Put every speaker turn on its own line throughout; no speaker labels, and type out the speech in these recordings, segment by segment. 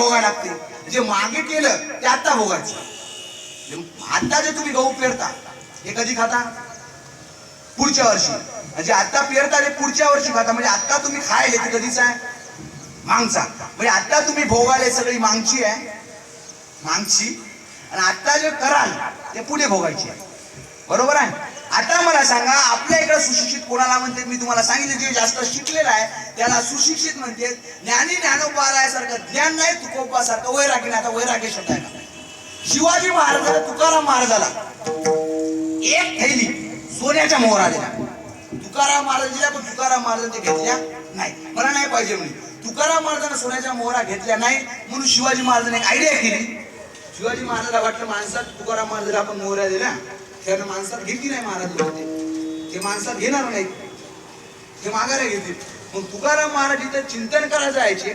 भोगायला लागते. जे मागे केलं ते आता भोगायचं. आता जे तुम्ही गहू पेरता हे कधी खाता? पुढच्या वर्षी. जे आता पेरता ते पुढच्या वर्षी खाता. म्हणजे आता तुम्ही खायले ते कधीच आहे? मागचा. म्हणजे आता तुम्ही भोगायले सगळी मागची आहे, मागची. आणि आता जे कराल ते पुढे भोगायचे आहे. बरोबर आहे? आता मला सांगा, आपल्या इकडे सुशिक्षित कोणाला म्हणते? मी तुम्हाला सांगितलं, जे जास्त शिकलेला आहे त्याला सुशिक्षित म्हणते. ज्ञानी ज्ञानोबासारखं ज्ञान नाही, तुकोबासारखं वैरागी नाही. आता वैरागी शब्द आहे का? शिवाजी महाराजाला, तुकाराम महाराजाला एक थैली सोन्याच्या मोहरा दिल्या. तुकाराम महाराज दिल्या, पण तुकाराम महाराजांनी घेतल्या नाही. मला नाही पाहिजे म्हणे. तुकाराम महाराजांना सोन्याच्या मोहरा घेतल्या नाही म्हणून शिवाजी महाराजांनी एक आयडिया केली. शिवाजी महाराजांना वाटलं, माणसात तुकाराम महाराजांना आपण मोहऱ्या दिल्या, त्यानं माणसात घेतली नाही महाराज लोक, ते माणसात घेणार नाही, ते माघाऱ्या घेतील. मग तुकाराम महाराज इथे चिंतन करायला जायचे.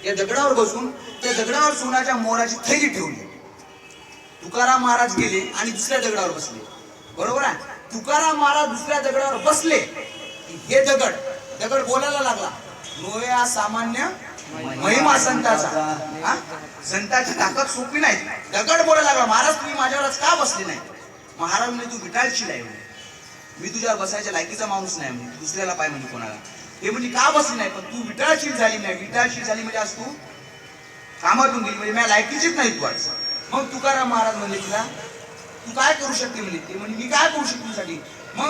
या दगडावर बसून त्या दगडावर सोन्याच्या मोहराची थैली ठेवली. तुकाराम महाराज गेले आणि दुसऱ्या दगडावर बसले. बरोबर आहे? तुकाराम महाराज दुसऱ्या दगडावर बसले. हे दगड बोलायला लागला, नोया सामान्य महिमा संताचा. संताची ताकद सोपी नाही. दगड बोलायला लागला, महाराज तुम्ही माझ्यावरच का बसले नाही? महाराज म्हणजे तू विटाळशील आहे, मी तुझ्यावर बसायच्या लायकीचा माणूस नाही म्हणजे, दुसऱ्याला पाय म्हणजे कोणाला. हे म्हणजे का बसली नाही? पण तू विटाळशील झाली नाही. विटाळशील झाली म्हणजे आज तू कामातून गेली, म्हणजे माझ्या लायकीचीच नाही तू आज. मग तुकाराम महाराज म्हणजे तुला तू काय करू शकते म्हणे? ते म्हणजे मी काय करू शकते तुझ्यासाठी? मग